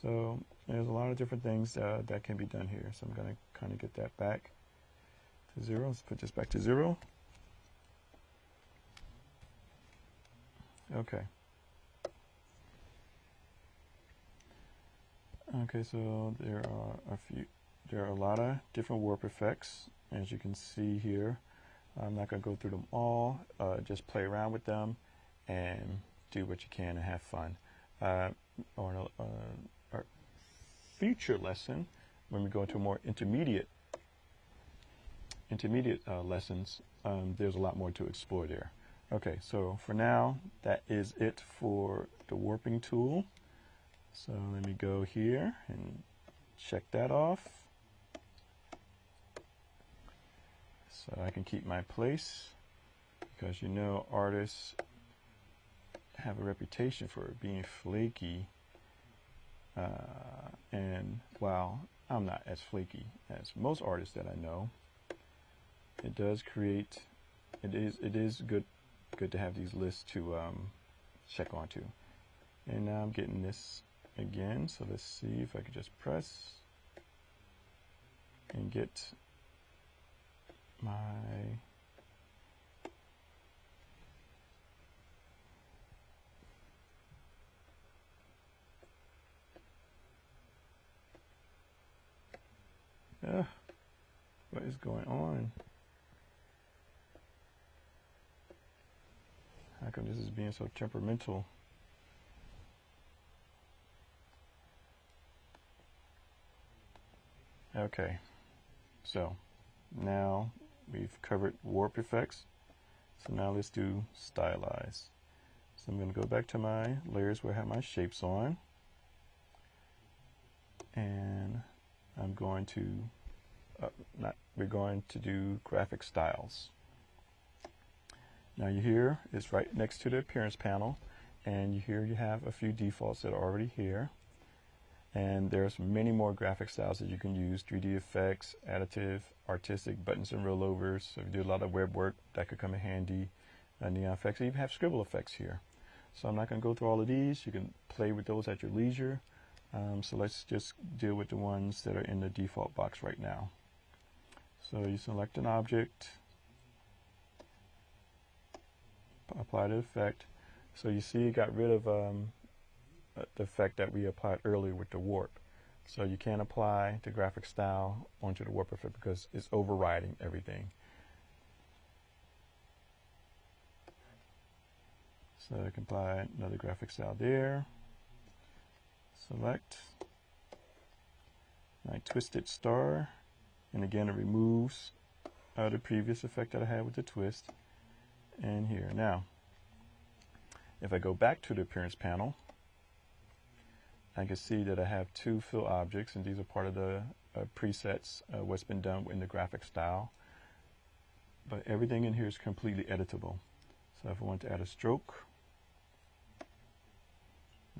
So there's a lot of different things that can be done here. So I'm going to kind of get that back to 0. Let's put this back to 0. Okay. Okay, so there are a lot of different warp effects, as you can see here. I'm not going to go through them all. Just play around with them and do what you can and have fun. On our future lesson, when we go into more intermediate lessons, there's a lot more to explore there. Okay, so for now, that is it for the warping tool. So let me go here and check that off. So I can keep my place, because you know artists have a reputation for being flaky. And while I'm not as flaky as most artists that I know, it does create, it is good to have these lists to check onto. And now I'm getting this again, so let's see if I could just press and get my what is going on? How come this is being so temperamental? Okay, so now we've covered warp effects. So now let's do stylize. So I'm going to go back to my layers where I have my shapes on, and I'm going to we're going to do graphic styles. Now you here is right next to the appearance panel, and you have a few defaults that are already here. And there's many more graphic styles that you can use: 3D effects, additive, artistic, buttons and rollovers. So if you do a lot of web work, that could come in handy. Neon effects. You even have scribble effects here. So I'm not going to go through all of these. You can play with those at your leisure. So let's just deal with the ones that are in the default box right now. So you select an object, apply the effect. So you see it got rid of the effect that we applied earlier with the warp. So you can't apply the graphic style onto the warp effect because it's overriding everything. So I can apply another graphic style there. Select my twisted star, and again it removes the previous effect that I had with the twist. And here now, if I go back to the appearance panel, I can see that I have two fill objects, and these are part of the presets, what's been done in the graphic style. But everything in here is completely editable. So if I want to add a stroke,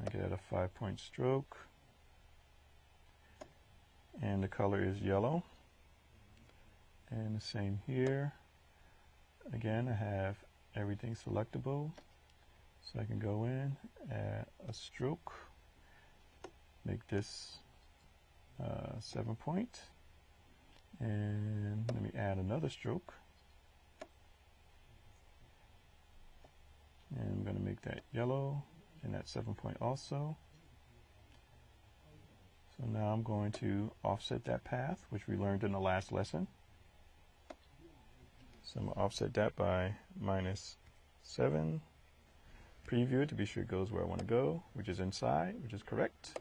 I can add a 5-point stroke, and the color is yellow. And the same here. Again, I have everything selectable, so I can go in, add a stroke, make this 7-point, and let me add another stroke, and I'm going to make that yellow and that 7-point also. So now I'm going to offset that path, which we learned in the last lesson. So I'm going to offset that by -7. Preview it to be sure it goes where I want to go, which is inside, which is correct.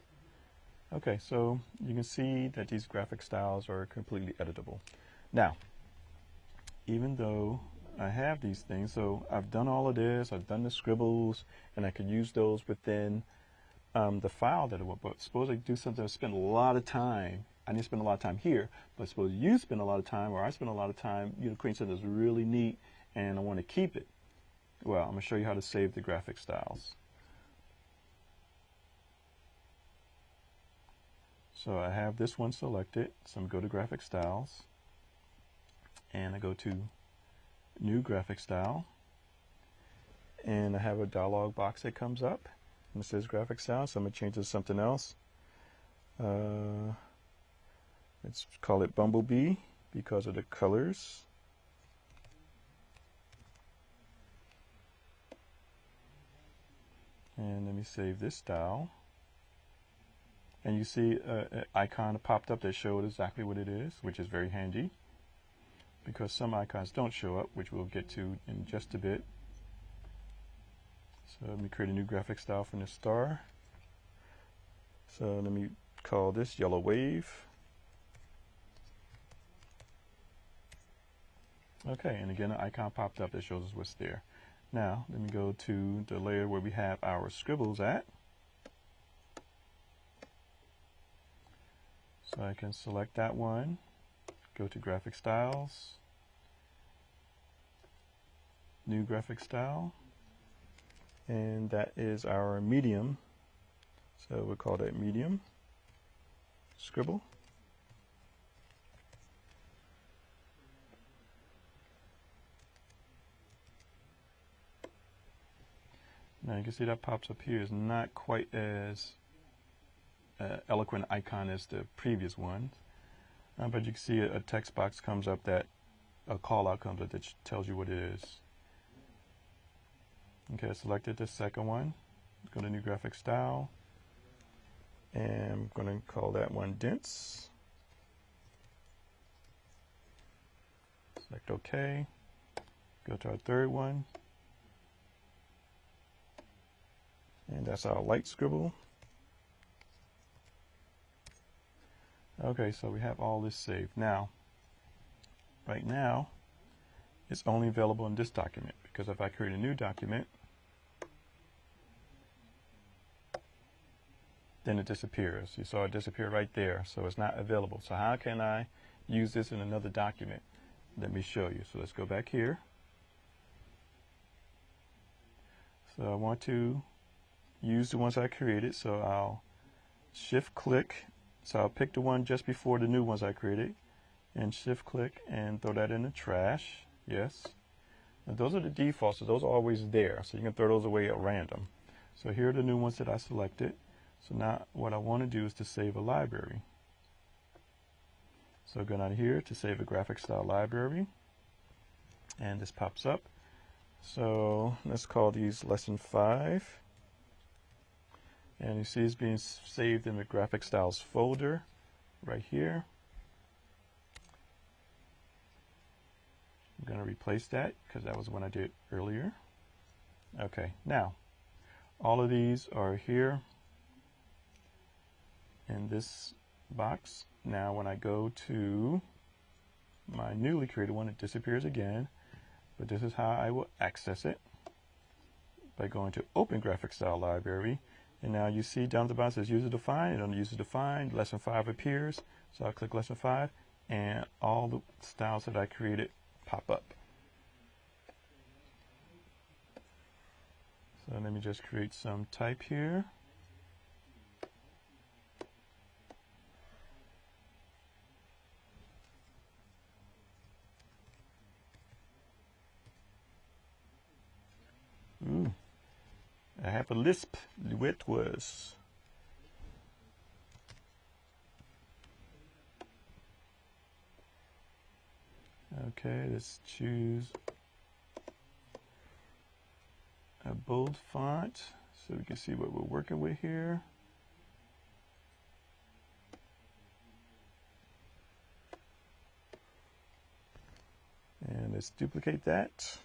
Okay, so you can see that these graphic styles are completely editable. Now, even though I have these things, so I've done all of this, I've done the scribbles, and I could use those within the file that I want. But suppose I do something, I spend a lot of time. I need to spend a lot of time here, but suppose you spend a lot of time, or I spend a lot of time, creating something that's really neat, and I want to keep it. Well, I'm going to show you how to save the graphic styles. So I have this one selected, so I'm going to go to Graphic Styles, and I go to New Graphic Style, and I have a dialog box that comes up, and it says Graphic Style, so I'm going to change it to something else. Let's call it Bumblebee because of the colors. And let me save this style. And you see an icon popped up that showed exactly what it is, which is very handy because some icons don't show up, which we'll get to in just a bit. So let me create a new graphic style from the star. So let me call this Yellow Wave. Okay, and again, an icon popped up that shows us what's there. Now, let me go to the layer where we have our scribbles at. So I can select that one, go to Graphic Styles, New Graphic Style, and that is our medium. So we'll call that Medium Scribble. Now you can see that pops up here is not quite as eloquent icon as the previous one, but you can see a text box comes up, that a call out comes up that tells you what it is. Okay, I selected the second one. Go to New Graphic Style, and I'm going to call that one Dense. Select OK. Go to our third one. And that's our light scribble. Okay, so we have all this saved. Now, right now, it's only available in this document, because if I create a new document, then it disappears. You saw it disappear right there, so it's not available. So how can I use this in another document? Let me show you. So let's go back here. So I want to use the ones I created, so I'll shift click. So I'll pick the one just before the new ones I created and shift click and throw that in the trash. Yes. And those are the defaults, so those are always there. So you can throw those away at random. So here are the new ones that I selected. So now what I want to do is to save a library. So go down here to save a graphic style library. And this pops up. So let's call these lesson 5. And you see it's being saved in the graphic styles folder right here. I'm going to replace that because that was one I did earlier. Okay, now all of these are here in this box. Now when I go to my newly created one, it disappears again, but this is how I will access it, by going to Open Graphic Style Library. And now you see down at the bottom it says User Defined, and under User Defined, Lesson 5 appears. So I'll click Lesson 5, and all the styles that I created pop up. So let me just create some type here. Ooh, I have a lisp. It was. Okay, let's choose a bold font so we can see what we're working with here. And let's duplicate that.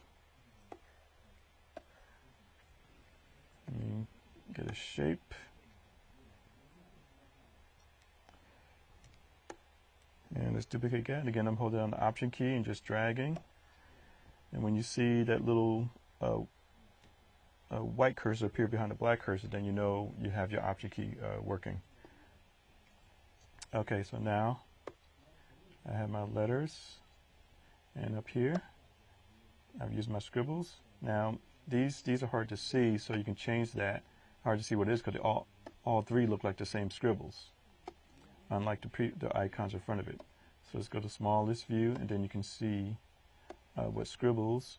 Get a shape. And let's duplicate that. Again, I'm holding down the Option key and just dragging. And when you see that little white cursor appear behind the black cursor, then you know you have your Option key working. Okay, so now I have my letters, and up here I've used my scribbles. Now these are hard to see, so you can change that. Hard to see what it is because all three look like the same scribbles, unlike the icons in front of it. So let's go to smallest view, and then you can see what scribbles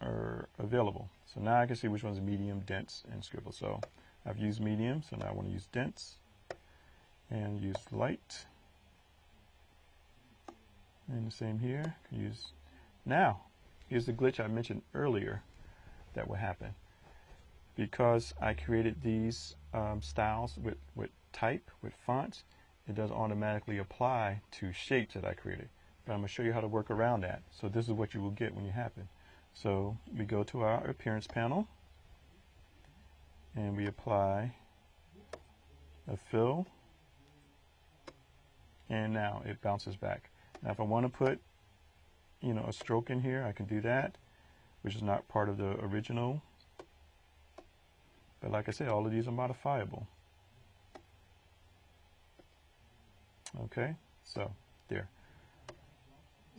are available. So now I can see which one's medium, dense, and scribble. So I've used medium, so now I want to use dense. and use light. And the same here. Use now. Here's the glitch I mentioned earlier that will happen. Because I created these styles with type, with fonts, it doesn't automatically apply to shapes that I created. But I'm going to show you how to work around that. So this is what you will get when you happen. So we go to our appearance panel and we apply a fill, and now it bounces back. Now if I want to put a stroke in here, I can do that, which is not part of the original. But like I said, all of these are modifiable. Okay, so there.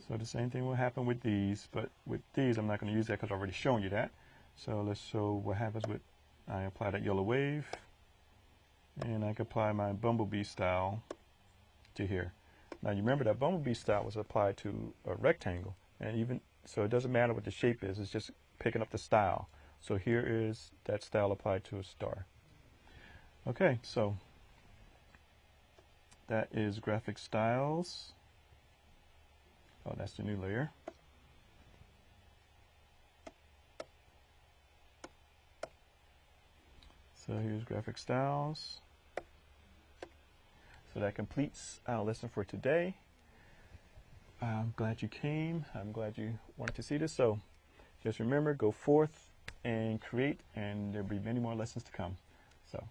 So the same thing will happen with these, but with these I'm not going to use that because I've already shown you that. So let's show what happens with, I apply that yellow wave, and I can apply my bumblebee style to here. Now you remember that bumblebee style was applied to a rectangle, and even so it doesn't matter what the shape is, it's just picking up the style. So here is that style applied to a star. Okay, so that is graphic styles. Oh, that's the new layer. So here's graphic styles. So that completes our lesson for today. I'm glad you came. I'm glad you wanted to see this. So just remember, go forth and create, and there'll be many more lessons to come. So